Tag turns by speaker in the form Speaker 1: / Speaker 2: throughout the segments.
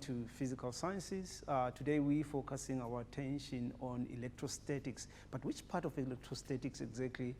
Speaker 1: to Physical Sciences. Today we're focusing our attention on electrostatics. But which part of electrostatics exactly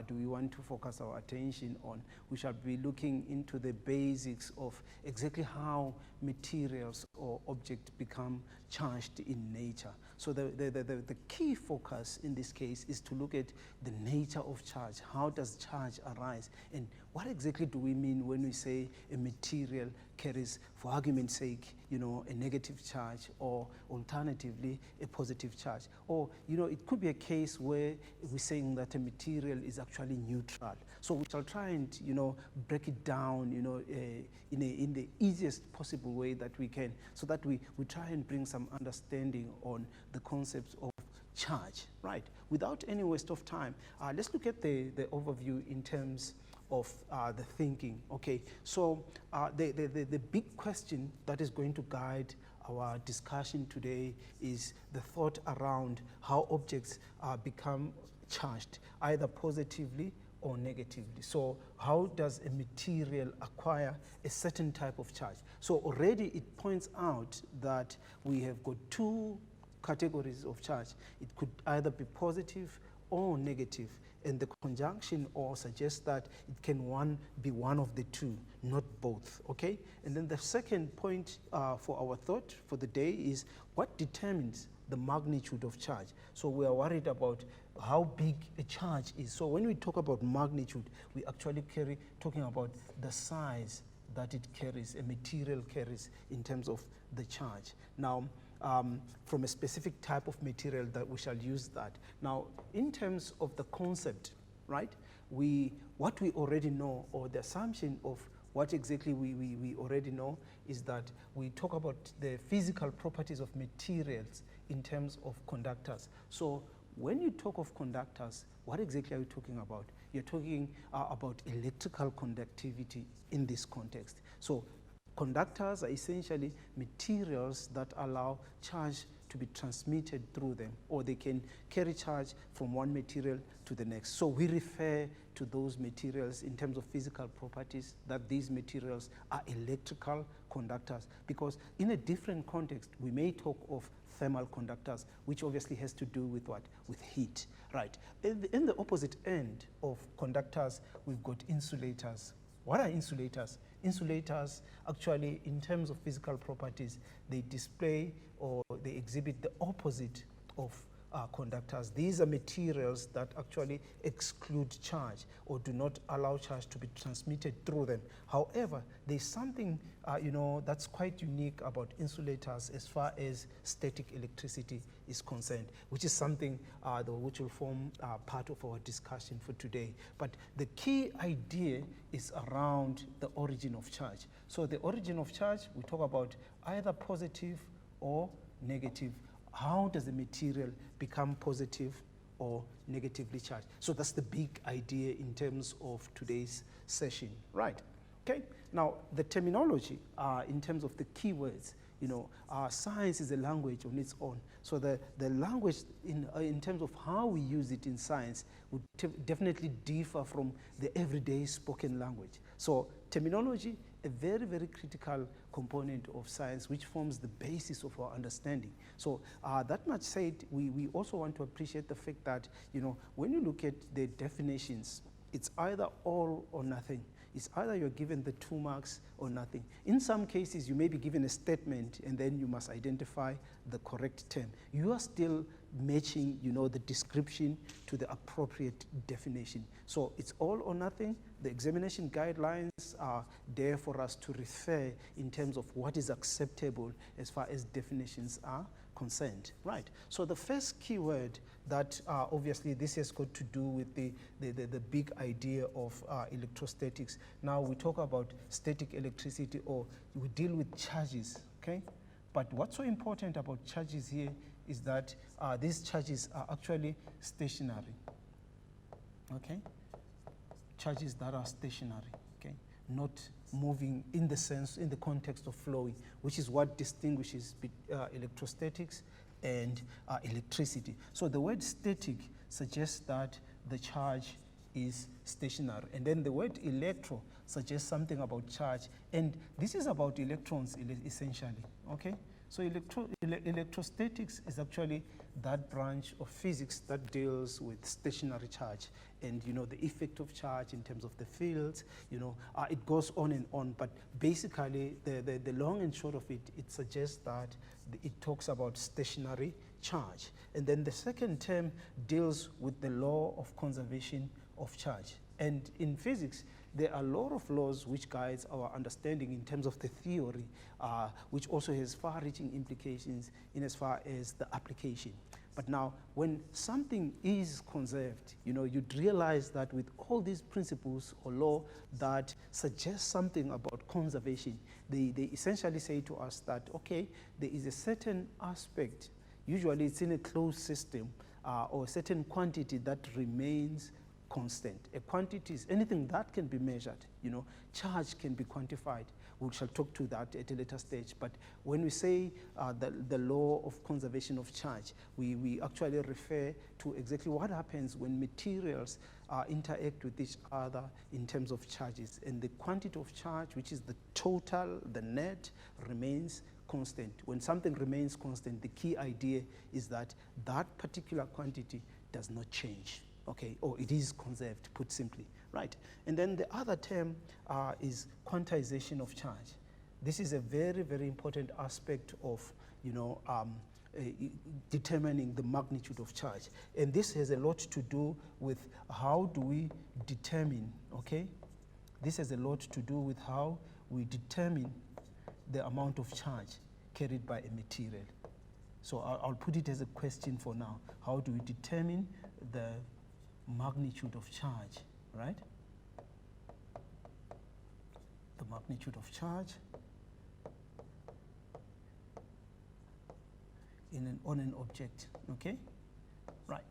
Speaker 1: do we want to focus our attention on? We shall be looking into the basics of exactly how materials or objects become charged in nature. So the key focus in this case is to look at the nature of charge. How does charge arise? And what exactly do we mean when we say a material carries, for argument's sake, a negative charge, or alternatively, a positive charge? Or, it could be a case where we're saying that a material is actually neutral. So we shall try and, break it down, in the easiest possible way that we can, so that we try and bring some understanding on the concepts of charge, right? Without any waste of time, let's look at the overview in terms of the thinking. Okay, so the big question that is going to guide our discussion today is the thought around how objects become charged, either positively or negatively. So how does a material acquire a certain type of charge? So already it points out that we have got two categories of charge. It could either be positive or negative, and the conjunction or suggests that it can be one of the two, not both, okay? And then the second point for our thought for the day is what determines the magnitude of charge. So we are worried about how big a charge is. So when we talk about magnitude, we actually talking about the size that it carries, a material carries in terms of the charge. Now, from a specific type of material that we shall use that. Now, in terms of the concept, right, what we already know, or the assumption of what exactly we already know, is that we talk about the physical properties of materials in terms of conductors. So when you talk of conductors, what exactly are you talking about? You're talking about electrical conductivity in this context. So conductors are essentially materials that allow charge to be transmitted through them, or they can carry charge from one material to the next. So we refer to those materials in terms of physical properties, that these materials are electrical conductors, because in a different context, we may talk of thermal conductors, which obviously has to do with what? With heat, right? In the opposite end of conductors, we've got insulators. What are insulators? Insulators, actually, in terms of physical properties, they display or they exhibit the opposite of conductors. These are materials that actually exclude charge or do not allow charge to be transmitted through them. However, there's something that's quite unique about insulators as far as static electricity is concerned, which is something which will form part of our discussion for today. But the key idea is around the origin of charge. So the origin of charge, we talk about either positive or negative. How does the material become positive or negatively charged? So that's the big idea in terms of today's session, right? Okay, now the terminology in terms of the keywords, science is a language on its own. So the language in terms of how we use it in science would definitely differ from the everyday spoken language. So terminology, a very, very critical component of science, which forms the basis of our understanding. So that much said, we also want to appreciate the fact that, when you look at the definitions, it's either all or nothing. It's either you're given the 2 marks or nothing. In some cases, you may be given a statement and then you must identify the correct term. You are still matching, the description to the appropriate definition. So it's all or nothing. The examination guidelines are there for us to refer in terms of what is acceptable as far as definitions are concerned, right? So the first keyword that obviously this has got to do with the big idea of electrostatics. Now we talk about static electricity, or we deal with charges, okay? But what's so important about charges here is that these charges are actually stationary, okay? Charges that are stationary, okay? Not moving in the context of flowing, which is what distinguishes electrostatics and electricity. So the word static suggests that the charge is stationary. And then the word electro suggests something about charge, and this is about electrons essentially, okay? So electrostatics is actually that branch of physics that deals with stationary charge and, you know, the effect of charge in terms of the fields, you know, it goes on and on, but basically the long and short of it, it suggests that it talks about stationary charge. And then the second term deals with the law of conservation of charge. And in physics, there are a lot of laws which guides our understanding in terms of the theory, which also has far-reaching implications in as far as the application. But now, when something is conserved, you know, you'd realize that with all these principles or law that suggest something about conservation, they essentially say to us that, okay, there is a certain aspect, usually it's in a closed system, or a certain quantity that remains constant. A quantity is anything that can be measured, you know, charge can be quantified. We shall talk to that at a later stage. But when we say the law of conservation of charge, we actually refer to exactly what happens when materials interact with each other in terms of charges. And the quantity of charge, which is the total, the net, remains constant. When something remains constant, the key idea is that that particular quantity does not change. Okay, or it is conserved, put simply, right? And then the other term is quantization of charge. This is a very, very important aspect of, you know, determining the magnitude of charge. And this has a lot to do with how do we determine, okay? This has a lot to do with how we determine the amount of charge carried by a material. So I'll put it as a question for now. How do we determine the magnitude of charge, right? The magnitude of charge on an object, okay? Right.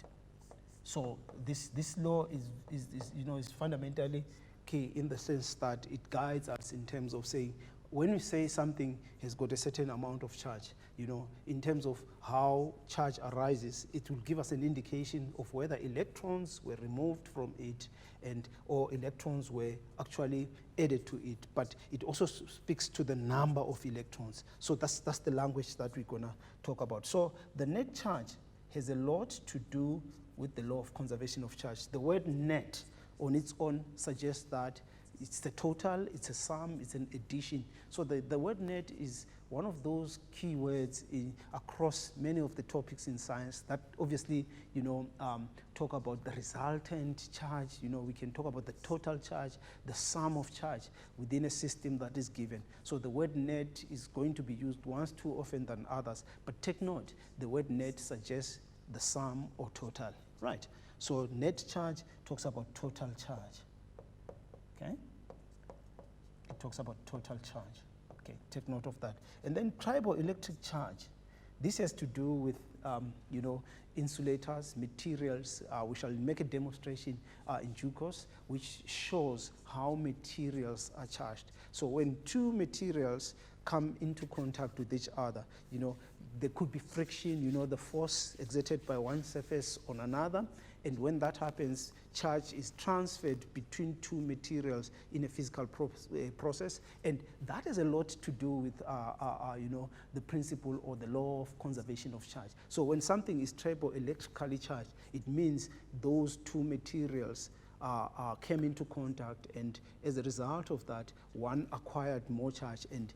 Speaker 1: So this law is you know, is fundamentally key in the sense that it guides us in terms of saying, when we say something has got a certain amount of charge, you know, in terms of how charge arises, it will give us an indication of whether electrons were removed from it and or electrons were actually added to it. But it also speaks to the number of electrons. So that's the language that we're gonna talk about. So the net charge has a lot to do with the law of conservation of charge. The word net on its own suggests that it's the total, it's a sum, it's an addition. So the word net is one of those key words across many of the topics in science that obviously, you know, talk about the resultant charge. You know, we can talk about the total charge, the sum of charge within a system that is given. So the word net is going to be used once too often than others. But take note, the word net suggests the sum or total, right? So net charge talks about total charge, okay? It talks about total charge. Okay, take note of that. And then triboelectric charge. This has to do with, you know, insulators, materials. We shall make a demonstration in due course, which shows how materials are charged. So when two materials come into contact with each other, you know, there could be friction, you know, the force exerted by one surface on another. And when that happens, charge is transferred between two materials in a physical process. And that has a lot to do with, you know, the principle or the law of conservation of charge. So when something is triboelectrically charged, it means those two materials came into contact, and as a result of that, one acquired more charge. And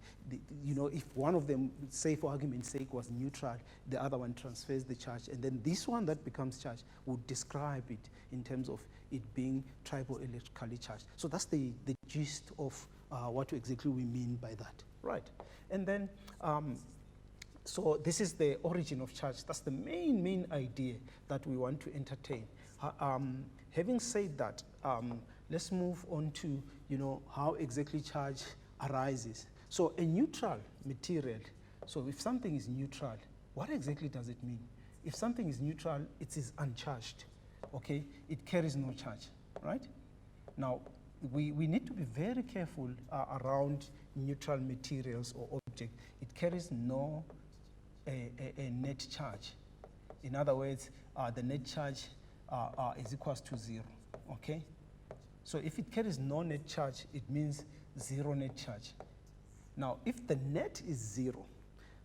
Speaker 1: you know, if one of them, say for argument's sake, was neutral, the other one transfers the charge, and then this one that becomes charged would describe it in terms of it being triboelectrically charged. So that's the gist of what exactly we mean by that, right? And then so this is the origin of charge. That's the main idea that we want to entertain. Having said that, let's move on to, you know, how exactly charge arises. So a neutral material, so if something is neutral, what exactly does it mean? If something is neutral, it is uncharged, okay? It carries no charge, right? Now, we need to be very careful around neutral materials or objects. It carries no a net charge. In other words, the net charge is equals to 0, okay? So if it carries no net charge, it means zero net charge. Now, if the net is zero,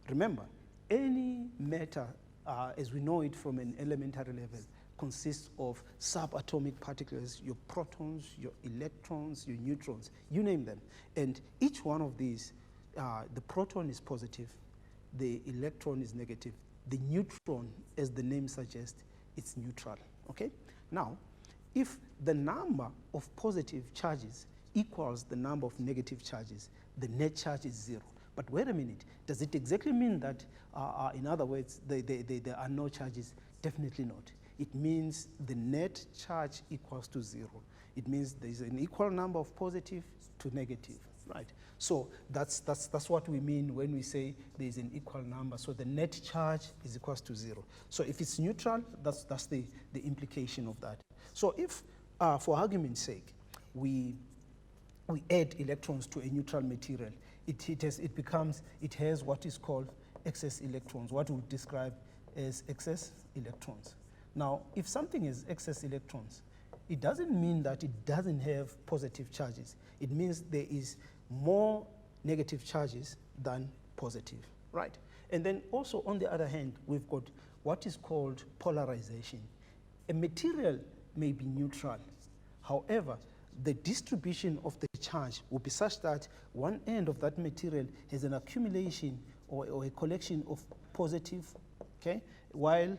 Speaker 1: remember, any matter, as we know it from an elementary level, consists of subatomic particles, your protons, your electrons, your neutrons, you name them. And each one of these, the proton is positive, the electron is negative, the neutron, as the name suggests, it's neutral, okay? Now, if the number of positive charges equals the number of negative charges, the net charge is zero. But wait a minute, does it exactly mean that, in other words, there are no charges? Definitely not. It means the net charge equals to zero. It means there is an equal number of positive to negative, right? So that's what we mean when we say there is an equal number. So the net charge is equals to zero. So if it's neutral, that's the implication of that. So if, for argument's sake, we add electrons to a neutral material, it has what is called excess electrons, what we would describe as excess electrons. Now, if something has excess electrons, it doesn't mean that it doesn't have positive charges. It means there is more negative charges than positive, right? And then also, on the other hand, we've got what is called polarization. A material may be neutral. However, the distribution of the charge will be such that one end of that material has an accumulation or a collection of positive, okay, while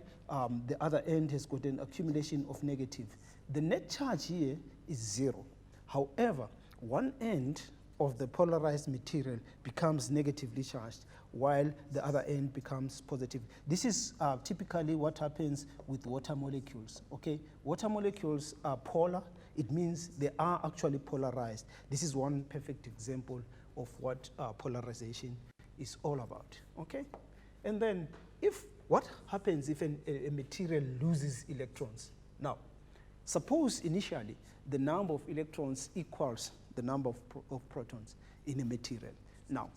Speaker 1: the other end has got an accumulation of negative. The net charge here is zero. However, one end of the polarized material becomes negatively charged, while the other end becomes positive. This is typically what happens with water molecules, okay? Water molecules are polar. It means they are actually polarized. This is one perfect example of what polarization is all about, okay? And then what happens if a material loses electrons? Now, suppose initially the number of electrons equals the number of protons in a material. Now,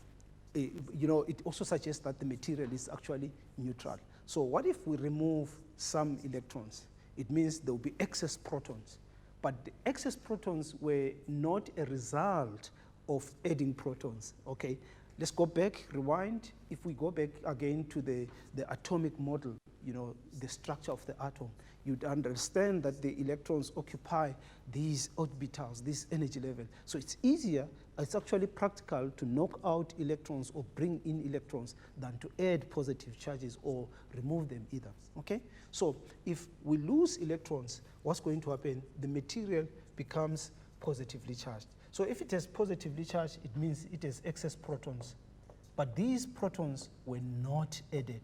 Speaker 1: you know, it also suggests that the material is actually neutral. So what if we remove some electrons? It means there will be excess protons. But the excess protons were not a result of adding protons, okay? Let's go back, rewind. If we go back again to the atomic model, you know, the structure of the atom, you'd understand that the electrons occupy these orbitals, this energy level. So it's easier, it's actually practical to knock out electrons or bring in electrons than to add positive charges or remove them either, okay? So if we lose electrons, what's going to happen? The material becomes positively charged. So if it is positively charged, it means it has excess protons. But these protons were not added.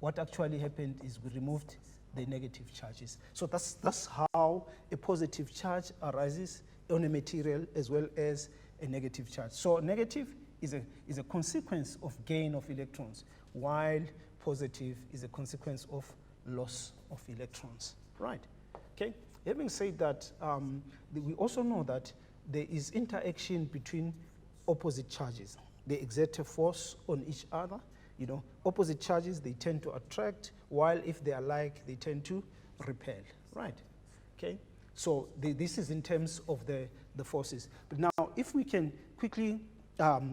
Speaker 1: What actually happened is we removed the negative charges. So that's how a positive charge arises on a material as well as a negative charge. So negative is a consequence of gain of electrons, while positive is a consequence of loss of electrons, right? Okay, having said that, we also know that there is interaction between opposite charges. They exert a force on each other. You know, opposite charges, they tend to attract, while if they are alike, they tend to repel, right? Okay, so this is in terms of the forces. But now, if we can quickly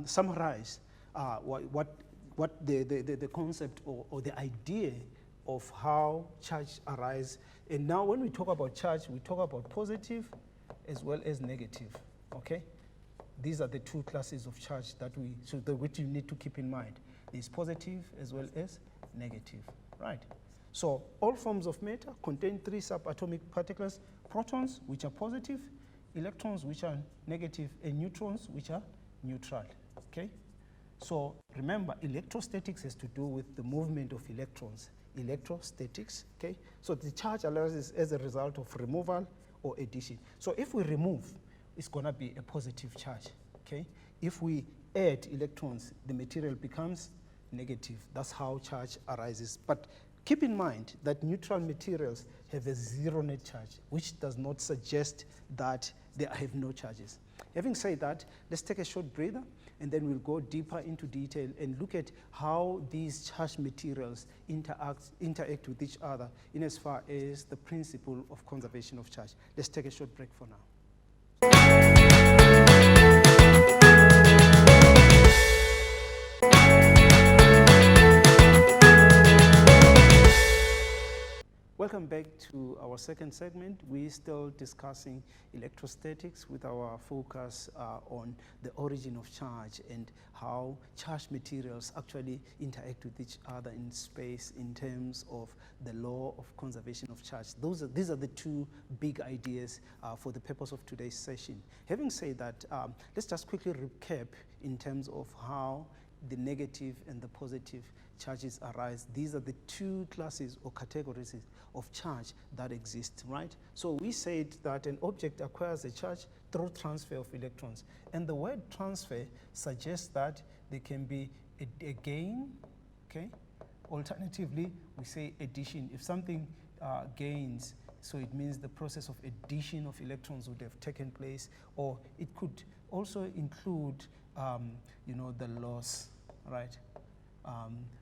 Speaker 1: summarize what the concept or the idea of how charge arise. And now when we talk about charge, we talk about positive as well as negative, okay? These are the two classes of charge which you need to keep in mind. There's positive as well as negative, right? So all forms of matter contain three subatomic particles: protons, which are positive, electrons, which are negative, and neutrons, which are neutral, okay? So remember, electrostatics has to do with the movement of electrons. Electrostatics, okay? So the charge arises as a result of removal or addition. So if we remove, it's gonna be a positive charge, okay? If we add electrons, the material becomes negative. That's how charge arises. But keep in mind that neutral materials have a zero net charge, which does not suggest that they have no charges. Having said that, let's take a short breather, and then we'll go deeper into detail and look at how these charged materials interact with each other in as far as the principle of conservation of charge. Let's take a short break for now. Welcome back to our second segment. We're still discussing electrostatics with our focus on the origin of charge and how charged materials actually interact with each other in space in terms of the law of conservation of charge. These are the two big ideas for the purpose of today's session. Having said that, let's just quickly recap in terms of how the negative and the positive charges arise. These are the two classes or categories of charge that exist, right? So we said that an object acquires a charge through transfer of electrons. And the word transfer suggests that there can be a gain, okay? Alternatively, we say addition. If something gains, so it means the process of addition of electrons would have taken place, or it could also include, the loss, right?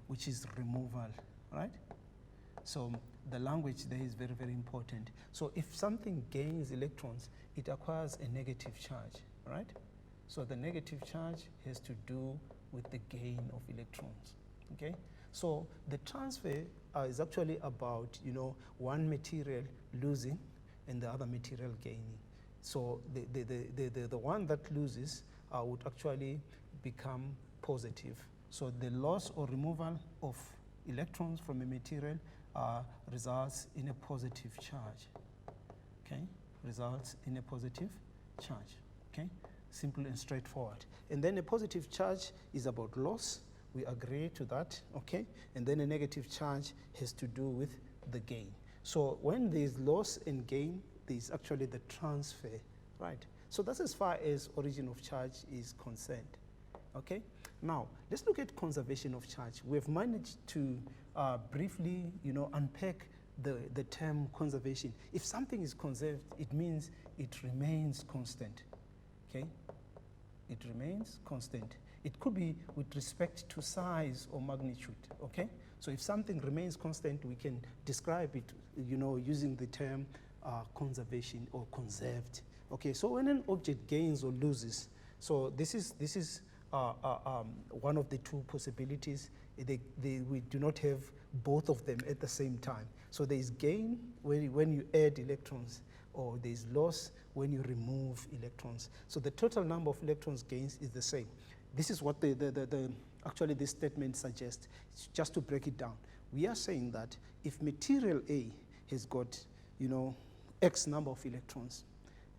Speaker 1: Which is removal, right? So the language there is very, very important. So if something gains electrons, it acquires a negative charge, right? So the negative charge has to do with the gain of electrons, okay? So the transfer is actually about, one material losing and the other material gaining. So the one that loses would actually become positive. So the loss or removal of electrons from a material results in a positive charge, okay? Results in a positive charge, okay? Simple and straightforward. And then a positive charge is about loss. We agree to that, okay? And then a negative charge has to do with the gain. So when there's loss and gain, there's actually the transfer, right? So that's as far as origin of charge is concerned, okay? Now, let's look at conservation of charge. We've managed to briefly, unpack the term conservation. If something is conserved, it means it remains constant, okay? It remains constant. It could be with respect to size or magnitude, okay? So if something remains constant, we can describe it, using the term conservation or conserved. Okay, so when an object gains or loses, so this is one of the two possibilities. We do not have both of them at the same time. So there is gain when you add electrons, or there is loss when you remove electrons. So the total number of electrons gains is the same. This is what actually this statement suggests. Just to break it down, we are saying that if material A has got, X number of electrons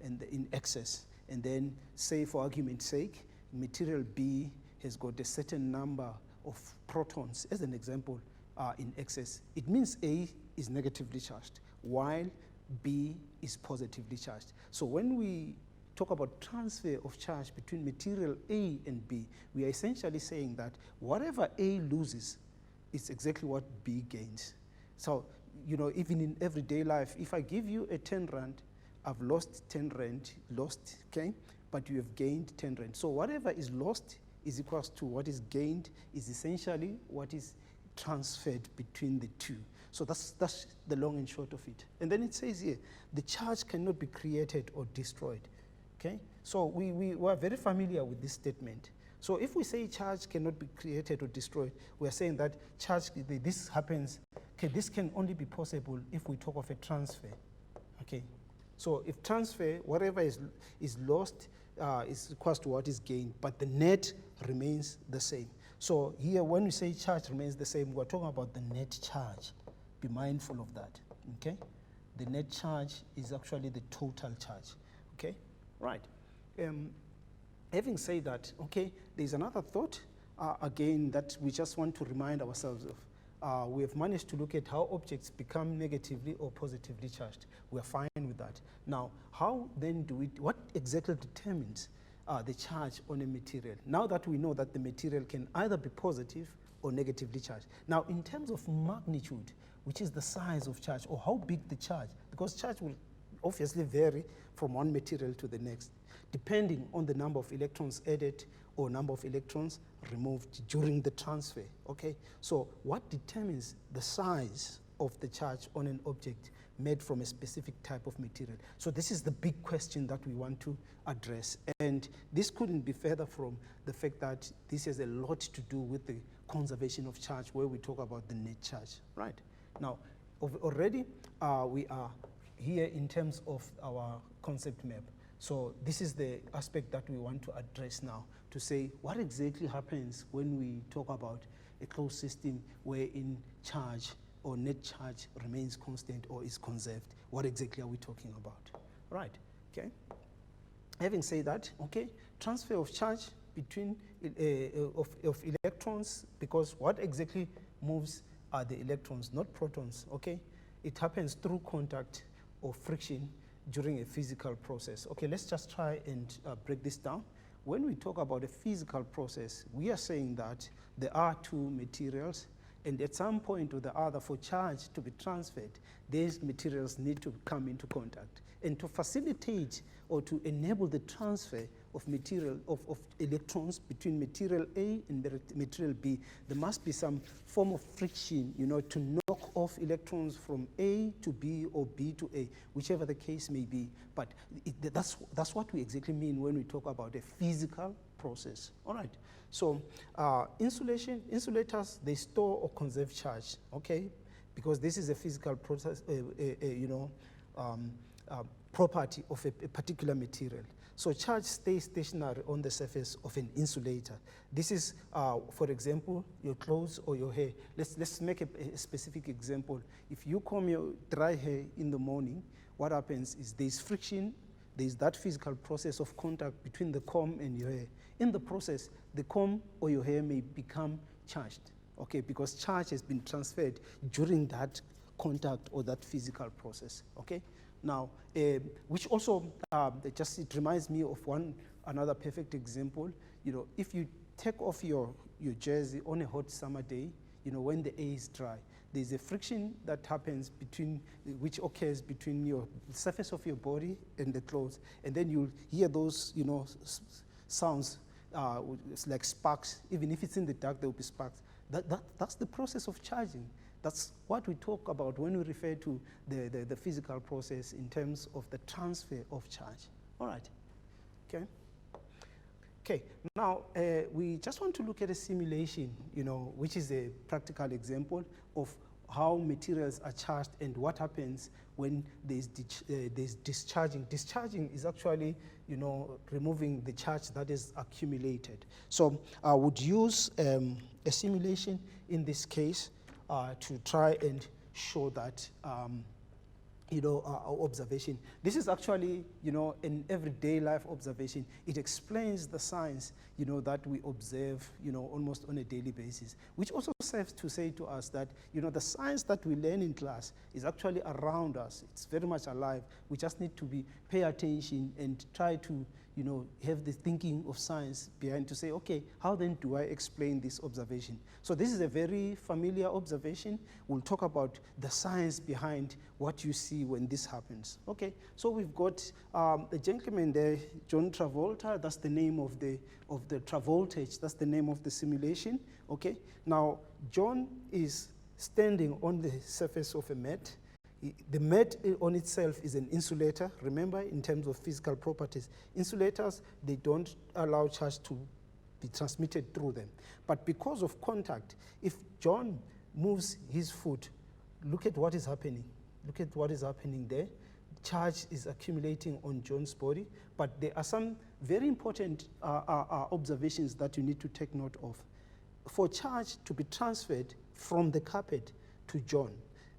Speaker 1: and in excess, and then say for argument's sake, material B has got a certain number of protons, as an example, in excess, it means A is negatively charged, while B is positively charged. So when we talk about transfer of charge between material A and B, we are essentially saying that whatever A loses is exactly what B gains. So, even in everyday life, if I give you a 10 rand, I've lost 10 rand, okay? But you have gained 10 rand. So whatever is lost is equals to what is gained is essentially what is transferred between the two. So that's the long and short of it. And then it says here, the charge cannot be created or destroyed, okay? So we are very familiar with this statement. So if we say charge cannot be created or destroyed, we're saying that charge, this happens, okay, this can only be possible if we talk of a transfer, okay? So if transfer, whatever is lost is equals to what is gained, but the net remains the same. So here, when we say charge remains the same, we're talking about the net charge. Be mindful of that, okay? The net charge is actually the total charge, okay? Right. Having said that, okay, there's another thought, again, that we just want to remind ourselves of. We have managed to look at how objects become negatively or positively charged. We're fine with that. Now, how then what exactly determines the charge on a material? Now that we know that the material can either be positive or negatively charged. Now, in terms of magnitude, which is the size of charge or how big the charge, because charge will obviously vary from one material to the next, depending on the number of electrons added or number of electrons removed during the transfer, okay? So what determines the size of the charge on an object made from a specific type of material. So this is the big question that we want to address. And this couldn't be further from the fact that this has a lot to do with the conservation of charge, where we talk about the net charge, right? Now, already we are here in terms of our concept map. So this is the aspect that we want to address now, to say what exactly happens when we talk about a closed system wherein charge or net charge remains constant or is conserved. What exactly are we talking about? Right, okay. Having said that, okay, transfer of charge between of electrons, because what exactly moves are the electrons, not protons, okay? It happens through contact or friction during a physical process. Okay, let's just try and break this down. When we talk about a physical process, we are saying that there are two materials, and at some point or the other, for charge to be transferred, these materials need to come into contact. And to facilitate or to enable the transfer of material, of electrons between material A and material B, there must be some form of friction, you know, to knock off electrons from A to B or B to A, whichever the case may be. But that's what we exactly mean when we talk about a physical process. All right. So insulators, they store or conserve charge, okay? Because this is a physical process, property of a particular material. So charge stays stationary on the surface of an insulator. This is, for example, your clothes or your hair. Let's make a specific example. If you comb your dry hair in the morning, what happens is there's friction, there's that physical process of contact between the comb and your hair. In the process, the comb or your hair may become charged, okay, because charge has been transferred during that contact or that physical process, okay? Now, which also, it reminds me of another perfect example. You know, if you take off your jersey on a hot summer day, you know, when the air is dry, there's a friction that happens which occurs between the surface of your body and the clothes, and then you'll hear those, you know, sounds, it's like sparks. Even if it's in the dark, there will be sparks. That's the process of charging. That's what we talk about when we refer to the physical process in terms of the transfer of charge. All right, okay. Okay, now we just want to look at a simulation, you know, which is a practical example of how materials are charged and what happens when there's discharging. Discharging is actually, you know, removing the charge that is accumulated. So I would use a simulation in this case to try and show that, you know, our observation. This is actually, you know, an everyday life observation. It explains the science, you know, that we observe, you know, almost on a daily basis, which also serves to say to us that, you know, the science that we learn in class is actually around us. It's very much alive. We just need to pay attention and try to, you know, have the thinking of science behind to say, okay, how then do I explain this observation? So this is a very familiar observation. We'll talk about the science behind what you see when this happens. Okay, so we've got a gentleman there, John Travolta. That's the name of the Travoltage. That's the name of the simulation. Okay, now John is standing on the surface of a mat. The mat on itself is an insulator. Remember, in terms of physical properties, insulators, they don't allow charge to be transmitted through them. But because of contact, if John moves his foot, look at what is happening. Look at what is happening there. Charge is accumulating on John's body, but there are some very important observations that you need to take note of. For charge to be transferred from the carpet to John,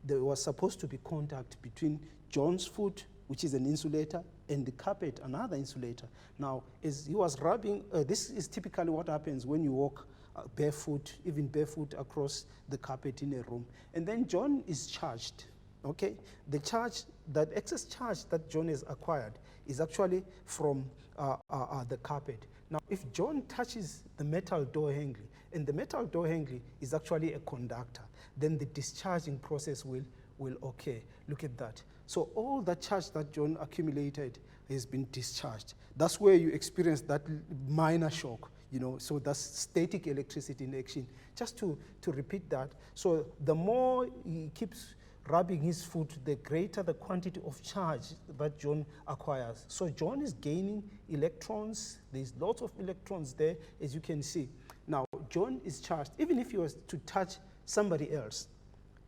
Speaker 1: there was supposed to be contact between John's foot, which is an insulator, and the carpet, another insulator. Now, as he was rubbing, this is typically what happens when you walk barefoot, even barefoot across the carpet in a room. And then John is charged, okay? The charge, that excess charge that John has acquired is actually from the carpet. Now, if John touches the metal door handle, and the metal door handle is actually a conductor, then the discharging process will occur. Look at that. So all the charge that John accumulated has been discharged. That's where you experience that minor shock, you know, so that's static electricity in action. Just to repeat that, so the more he keeps rubbing his foot, the greater the quantity of charge that John acquires. So John is gaining electrons. There's lots of electrons there, as you can see. Now, John is charged. Even if he was to touch somebody else,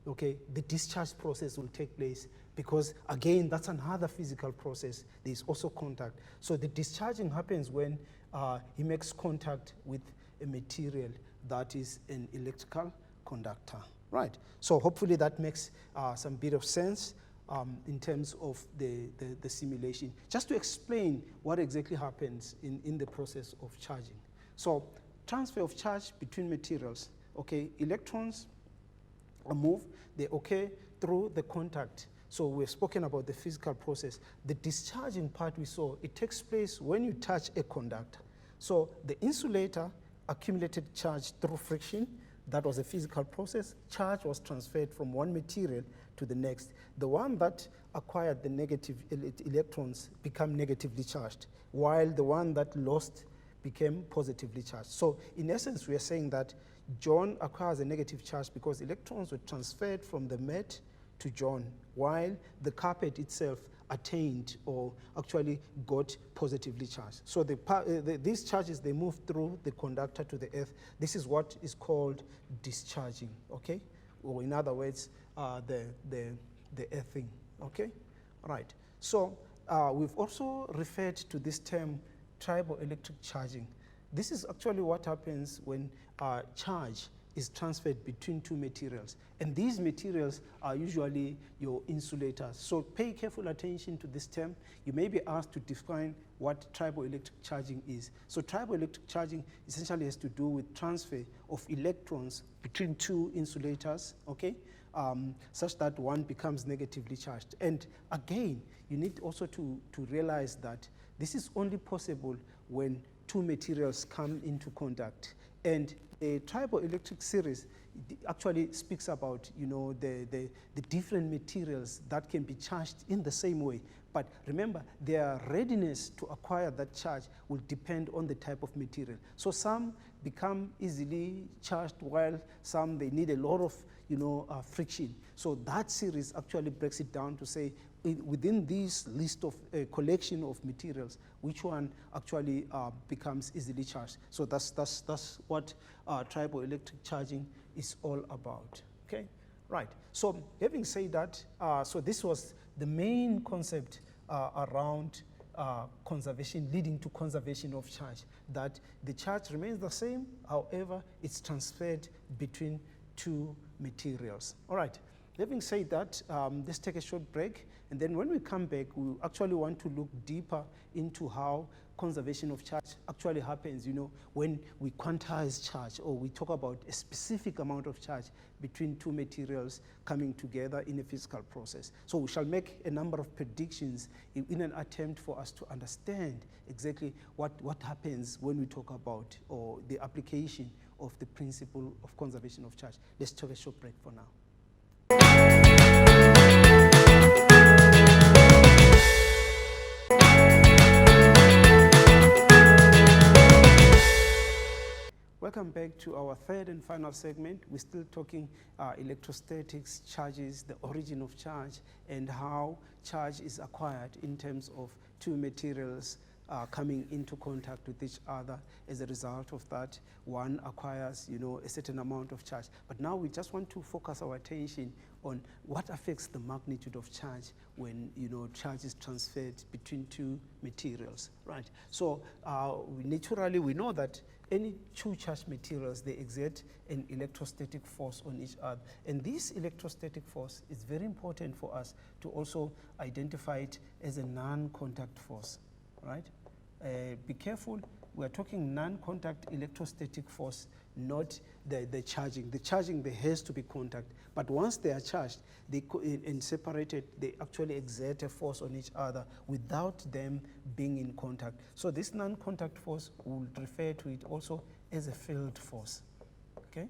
Speaker 1: okay, the discharge process will take place because, again, that's another physical process. There's also contact. So the discharging happens when he makes contact with a material that is an electrical conductor. Right. So hopefully that makes some bit of sense in terms of the simulation. Just to explain what exactly happens in the process of charging. So transfer of charge between materials. Okay, electrons are moved, they occur through the contact. So we've spoken about the physical process. The discharging part we saw, it takes place when you touch a conductor. So the insulator accumulated charge through friction. That was a physical process. Charge was transferred from one material to the next. The one that acquired the negative electrons became negatively charged, while the one that lost became positively charged. So in essence, we are saying that John acquires a negative charge because electrons were transferred from the mat to John, while the carpet itself attained or actually got positively charged. So these charges, they move through the conductor to the earth. This is what is called discharging, okay? Or in other words, the earthing, okay? Right. So we've also referred to this term triboelectric charging. This is actually what happens when charge is transferred between two materials. And these materials are usually your insulators. So pay careful attention to this term. You may be asked to define what triboelectric charging is. So triboelectric charging essentially has to do with transfer of electrons between two insulators, okay, such that one becomes negatively charged. And again, you need also to realize that this is only possible when two materials come into contact. And a triboelectric series actually speaks about, you know, the different materials that can be charged in the same way. But remember, their readiness to acquire that charge will depend on the type of material. So some become easily charged, while some, they need a lot of, you know, friction. So that series actually breaks it down to say, within this list of collection of materials, which one actually becomes easily charged. So that's what triboelectric charging is all about. Okay, right. So having said that, so this was the main concept around conservation, leading to conservation of charge, that the charge remains the same, however, it's transferred between two materials. All right. Having said that, let's take a short break, and then when we come back, we actually want to look deeper into how conservation of charge actually happens, you know, when we quantize charge, or we talk about a specific amount of charge between two materials coming together in a physical process. So we shall make a number of predictions in an attempt for us to understand exactly what happens when we talk about, or the application of the principle of conservation of charge. Let's take a short break for now. Welcome back to our third and final segment. We're still talking electrostatics, charges, the origin of charge, and how charge is acquired in terms of two materials coming into contact with each other. As a result of that, one acquires, you know, a certain amount of charge. But now we just want to focus our attention on what affects the magnitude of charge when, you know, charge is transferred between two materials, right? So naturally, we know that any two charged materials, they exert an electrostatic force on each other. And this electrostatic force is very important for us to also identify it as a non-contact force, right? Be careful, we're talking non-contact electrostatic force, not the charging. The charging, there has to be contact. But once they are charged and separated, they actually exert a force on each other without them being in contact. So this non-contact force, we'll refer to it also as a field force, okay?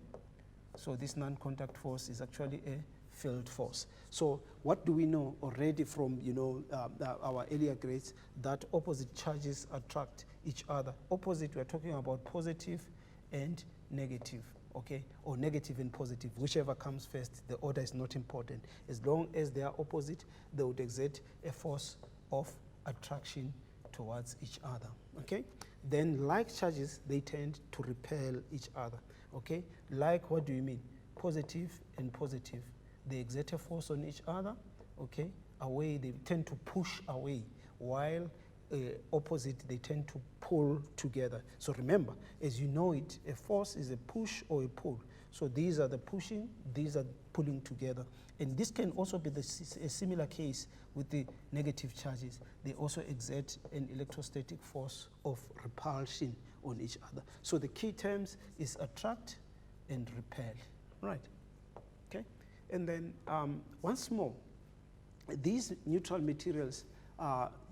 Speaker 1: So this non-contact force is actually a field force. So what do we know already from, you know, our earlier grades? That opposite charges attract each other. Opposite, we're talking about positive and negative, okay, or negative and positive, whichever comes first, the order is not important. As long as they are opposite, they would exert a force of attraction towards each other, okay? Then like charges, they tend to repel each other, okay? Like, what do you mean? Positive and positive, they exert a force on each other, okay? Away, they tend to push away, while opposite, they tend to pull together. So remember, as you know it, a force is a push or a pull. So these are the pushing, these are pulling together. And this can also be a similar case with the negative charges. They also exert an electrostatic force of repulsion on each other. So the key terms is attract and repel, right? Okay, and then once more, these neutral materials,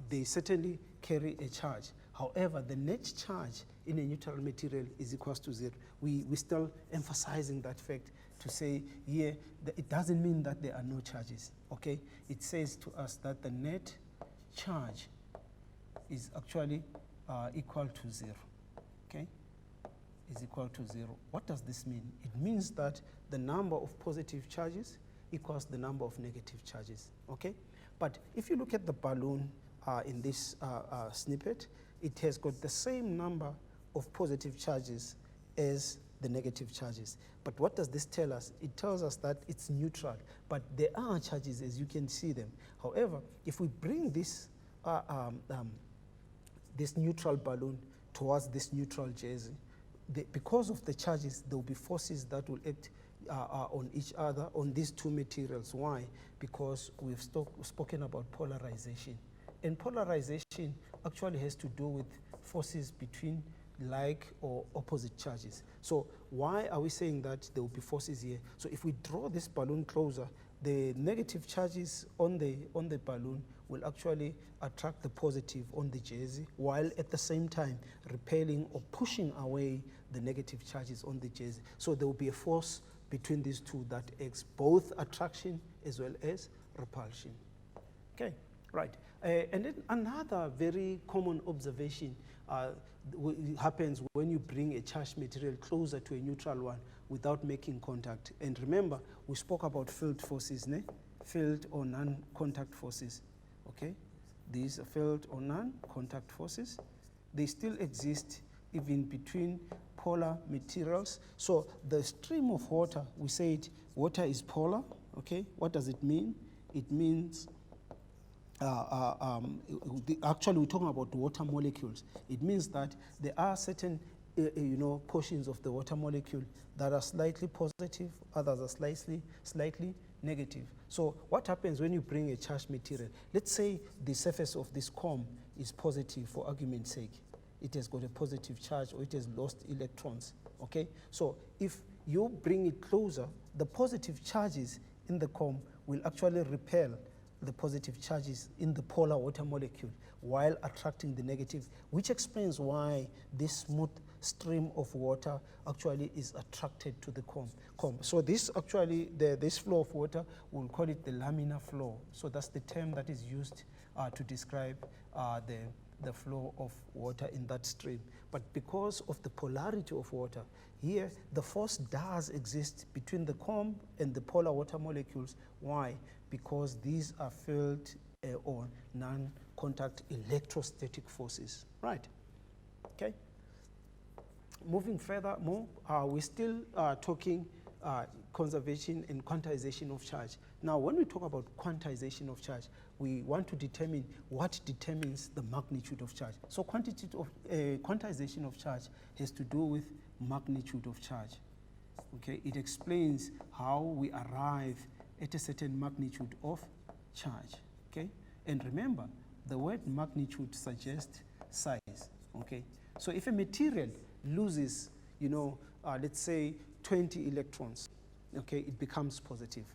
Speaker 1: they certainly carry a charge. However, the net charge in a neutral material is equals to 0. We're still emphasizing that fact to say here that it doesn't mean that there are no charges, okay? It says to us that the net charge is actually equal to 0, okay? Is equal to 0. What does this mean? It means that the number of positive charges equals the number of negative charges, okay? But if you look at the balloon in this snippet, it has got the same number of positive charges as the negative charges. But what does this tell us? It tells us that it's neutral, but there are charges as you can see them. However, if we bring this, this neutral balloon towards this neutral jersey, because of the charges, there will be forces that will act on each other, on these two materials. Why? Because we've spoken about polarization. And polarization actually has to do with forces between like or opposite charges. So why are we saying that there will be forces here? So if we draw this balloon closer, the negative charges on the balloon will actually attract the positive on the jersey, while at the same time repelling or pushing away the negative charges on the jersey. So there will be a force between these two that acts both attraction as well as repulsion. Okay, right. And then another very common observation happens when you bring a charged material closer to a neutral one without making contact. And remember, we spoke about field forces, field or non-contact forces. Okay, these are field or non-contact forces. They still exist even between polar materials. So the stream of water, we said water is polar. Okay, what does it mean? It means actually we're talking about water molecules. It means that there are certain portions of the water molecule that are slightly positive, others are slightly negative. So what happens when you bring a charged material? Let's say the surface of this comb is positive, for argument's sake. It has got a positive charge or it has lost electrons, okay? So if you bring it closer, the positive charges in the comb will actually repel the positive charges in the polar water molecule while attracting the negative, which explains why this smooth stream of water actually is attracted to the comb. So this actually, this flow of water, we'll call it the laminar flow. So that's the term that is used to describe the flow of water in that stream. But because of the polarity of water, here the force does exist between the comb and the polar water molecules. Why? Because these are field or non-contact electrostatic forces, right? Okay. Moving further more, we're still talking conservation and quantization of charge. Now, when we talk about quantization of charge, we want to determine what determines the magnitude of charge. So quantization of charge has to do with magnitude of charge. Okay, it explains how we arrive at a certain magnitude of charge. Okay, and remember, the word magnitude suggests size. Okay, so if a material loses, let's say 20 electrons, okay, it becomes positive.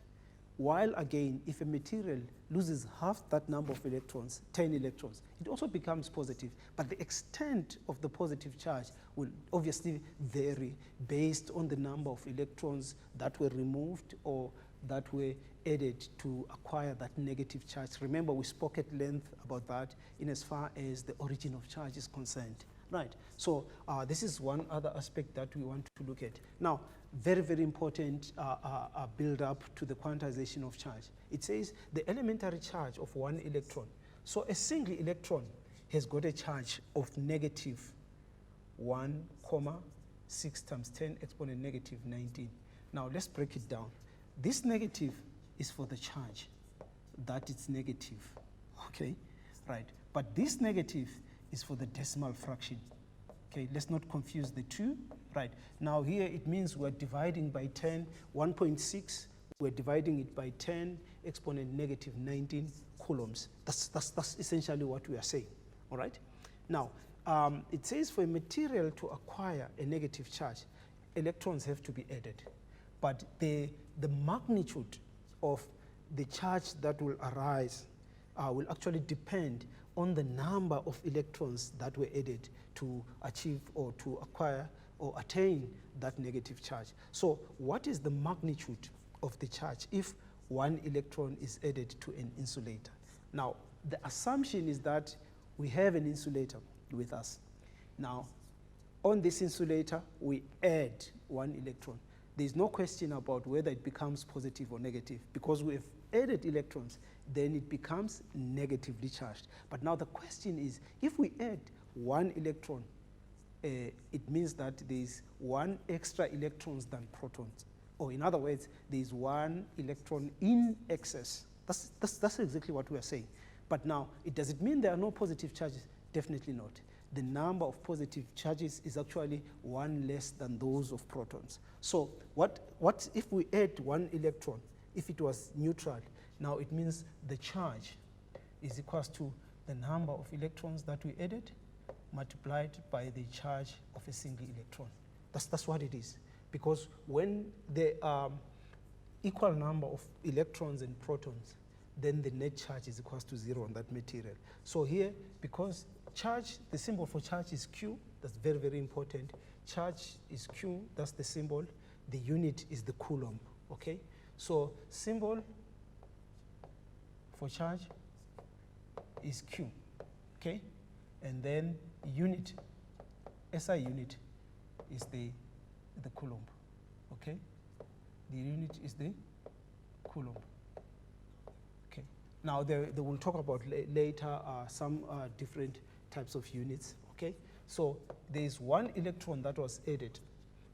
Speaker 1: While again, if a material loses half that number of electrons, 10 electrons, it also becomes positive. But the extent of the positive charge will obviously vary based on the number of electrons that were removed or that were added to acquire that negative charge. Remember, we spoke at length about that in as far as the origin of charge is concerned. Right. So this is one other aspect that we want to look at. Now, very, very important build up to the quantization of charge. It says the elementary charge of one electron. So a single electron has got a charge of negative 1,6 times 10 exponent negative 19. Now let's break it down. This negative is for the charge, that it's negative, okay? Right, but this negative is for the decimal fraction. Okay, let's not confuse the two. Right, now here it means we're dividing by 10, 1.6, we're dividing it by 10 exponent negative 19 coulombs. That's essentially what we are saying, all right? Now, it says for a material to acquire a negative charge, electrons have to be added. But the magnitude of the charge that will arise will actually depend on the number of electrons that were added to achieve or to acquire or attain that negative charge. So what is the magnitude of the charge if one electron is added to an insulator? Now, the assumption is that we have an insulator with us. Now, on this insulator, we add one electron. There's no question about whether it becomes positive or negative, because we have added electrons, then it becomes negatively charged. But now the question is, if we add one electron, it means that there's one extra electrons than protons. Or in other words, there's one electron in excess. That's exactly what we are saying. But now, does it mean there are no positive charges? Definitely not. The number of positive charges is actually one less than those of protons. So what if we add one electron, if it was neutral, now it means the charge is equal to the number of electrons that we added multiplied by the charge of a single electron. That's what it is. Because when there are equal number of electrons and protons, then the net charge is equal to 0 on that material. So here, because charge, the symbol for charge is Q, that's very, very important. Charge is Q, that's the symbol. The unit is the coulomb, okay? So symbol for charge is Q, okay? And then unit, SI unit is the coulomb, okay? The unit is the coulomb. Okay. Now they will talk about later some different types of units, okay? So there's one electron that was added,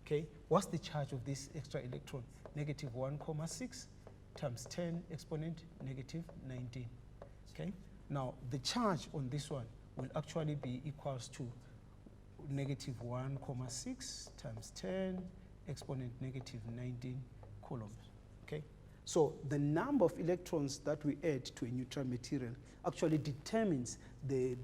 Speaker 1: okay? What's the charge of this extra electron? Negative 1,6 times 10 exponent negative 19, okay? Now the charge on this one will actually be equals to negative 1,6 times 10 exponent negative 19 coulombs, okay? So the number of electrons that we add to a neutral material actually determines the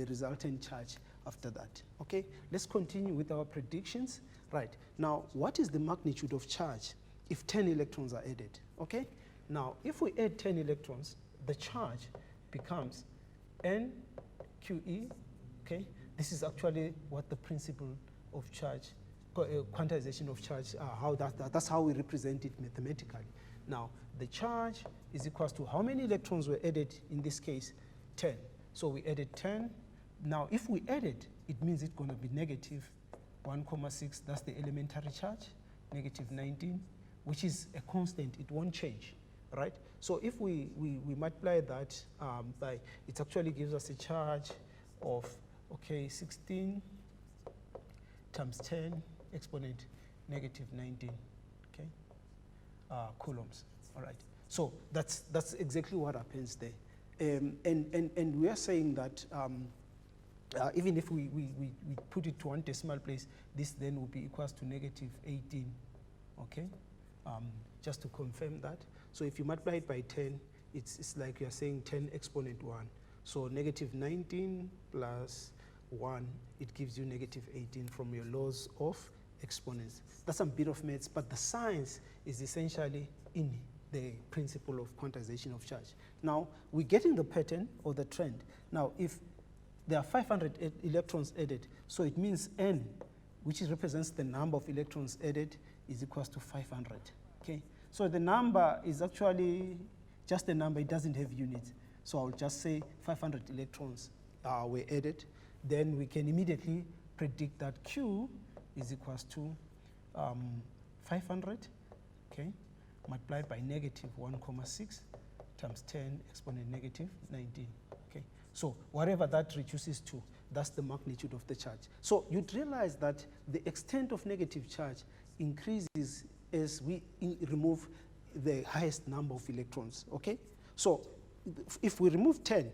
Speaker 1: resultant charge after that, okay? Let's continue with our predictions. Right, now what is the magnitude of charge if 10 electrons are added, okay? Now if we add 10 electrons, the charge becomes NQE, okay? This is actually what the principle of charge, quantization of charge, that's how we represent it mathematically. Now, the charge is equal to how many electrons were added in this case? 10. So we added 10. Now, if we add it, it means it's going to be negative 1,6. That's the elementary charge, negative 19, which is a constant. It won't change, right? So if we multiply that by, it actually gives us a charge of, okay, 16 times 10 exponent negative 19, okay, coulombs. All right. So that's exactly what happens there. And we are saying that even if we put it to one decimal place, this then will be equals to negative 18, okay? Just to confirm that. So if you multiply it by 10, it's like you're saying 10 exponent 1. So negative 19 plus 1, it gives you negative 18 from your laws of exponents. That's a bit of maths, but the science is essentially in the principle of quantization of charge. Now, we're getting the pattern or the trend. Now, if there are 500 electrons added, so it means N, which represents the number of electrons added, is equals to 500, okay? So the number is actually just a number, it doesn't have units. So I'll just say 500 electrons were added. Then we can immediately predict that Q is equals to 500, okay, multiplied by negative 1,6 times 10 exponent negative 19, okay. So whatever that reduces to, that's the magnitude of the charge. So you'd realize that the extent of negative charge increases as we remove the highest number of electrons, okay? So if we remove 10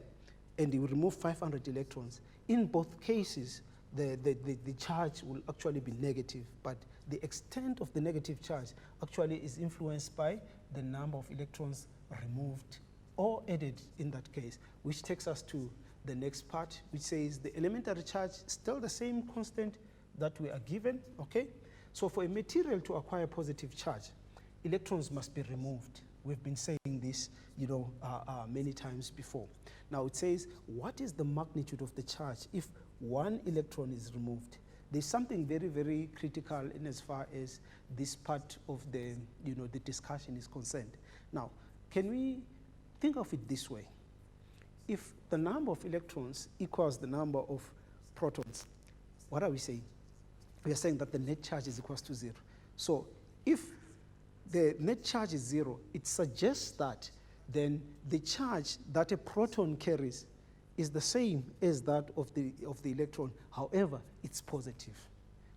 Speaker 1: and we remove 500 electrons, in both cases, the charge will actually be negative, but the extent of the negative charge actually is influenced by the number of electrons removed or added in that case, which takes us to the next part, which says the elementary charge is still the same constant that we are given, okay? So for a material to acquire positive charge, electrons must be removed. We've been saying this, many times before. Now it says, what is the magnitude of the charge if one electron is removed? There's something very, very critical in as far as this part of the discussion is concerned. Now, can we think of it this way? If the number of electrons equals the number of protons, what are we saying? We are saying that the net charge is equals to 0. So if the net charge is 0, it suggests that then the charge that a proton carries is the same as that of the electron. However, it's positive.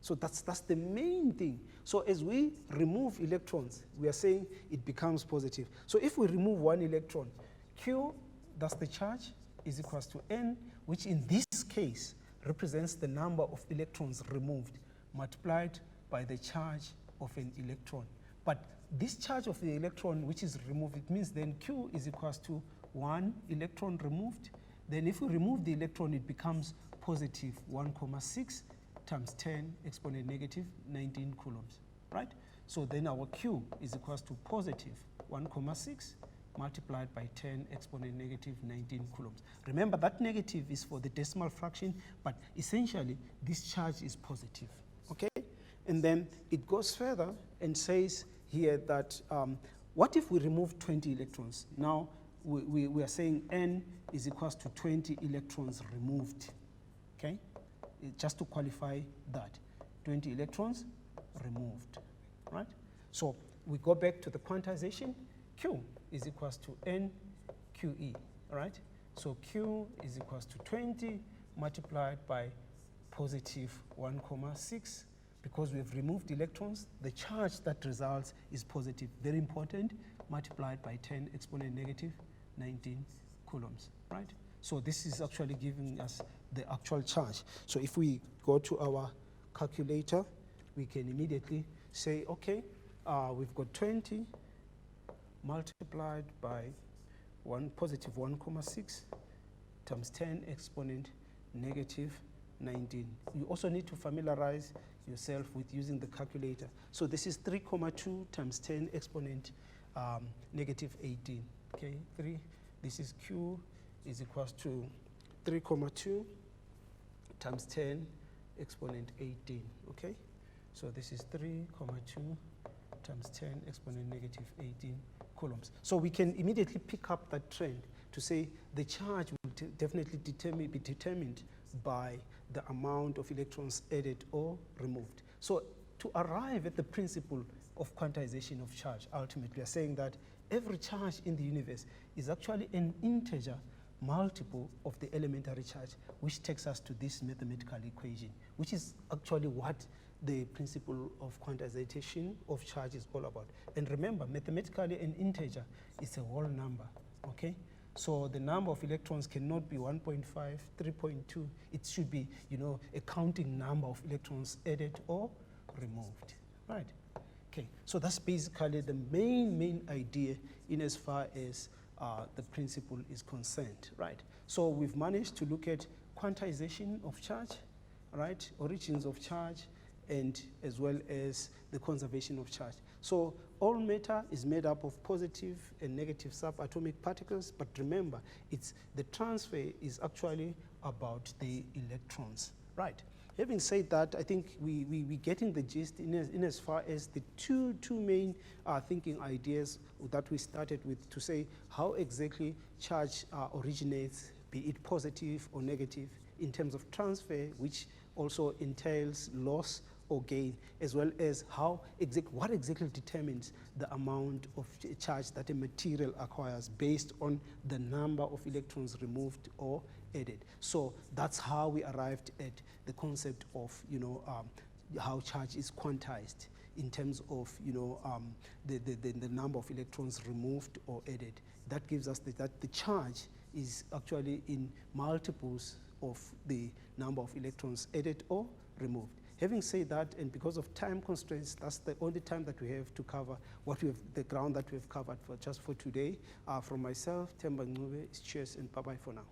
Speaker 1: So that's the main thing. So as we remove electrons, we are saying it becomes positive. So if we remove one electron, Q, that's the charge, is equals to N, which in this case represents the number of electrons removed multiplied by the charge of an electron. But this charge of the electron which is removed, it means then Q is equals to 1 electron removed. Then if we remove the electron, it becomes positive 1,6 times 10 exponent negative 19 coulombs, right? So then our Q is equals to positive 1,6 multiplied by 10 exponent negative 19 coulombs. Remember that negative is for the decimal fraction, but essentially this charge is positive, okay? And then it goes further and says here that what if we remove 20 electrons? Now we are saying N is equals to 20 electrons removed, okay? Just to qualify that, 20 electrons removed, right? So we go back to the quantization. Q is equals to NQE, right? So Q is equals to 20 multiplied by positive 1,6. Because we have removed electrons, the charge that results is positive, very important, multiplied by 10 exponent negative 19 coulombs, right? So this is actually giving us the actual charge. So if we go to our calculator, we can immediately say, okay, we've got 20 multiplied by positive 1,6 times 10 exponent negative 19. You also need to familiarize yourself with using the calculator. So this is 3,2 times 10 exponent negative 18. Okay, this is Q is equals to 3,2 times 10 exponent 18. Okay, so this is 3,2 times 10 exponent negative 18 coulombs. So we can immediately pick up that trend to say the charge will definitely be determined by the amount of electrons added or removed. So to arrive at the principle of quantization of charge, ultimately we are saying that every charge in the universe is actually an integer multiple of the elementary charge, which takes us to this mathematical equation, which is actually what the principle of quantization of charge is all about. And remember, mathematically an integer is a whole number, okay? So the number of electrons cannot be 1.5, 3.2. It should be, a counting number of electrons added or removed, right? Okay, so that's basically the main idea in as far as the principle is concerned, right? So we've managed to look at quantization of charge, right? Origins of charge, and as well as the conservation of charge. So all matter is made up of positive and negative subatomic particles, but remember, the transfer is actually about the electrons, right? Having said that, I think we're getting the gist in as far as the two main thinking ideas that we started with to say how exactly charge originates, be it positive or negative, in terms of transfer, which also entails loss or gain, as well as what exactly determines the amount of charge that a material acquires based on the number of electrons removed or added. So that's how we arrived at the concept of, how charge is quantized in terms of, the number of electrons removed or added. That gives us that the charge is actually in multiples of the number of electrons added or removed. Having said that, and because of time constraints, that's the only time that we have to cover the ground that we've covered just for today. From myself, Themba Ncube, cheers and bye-bye for now.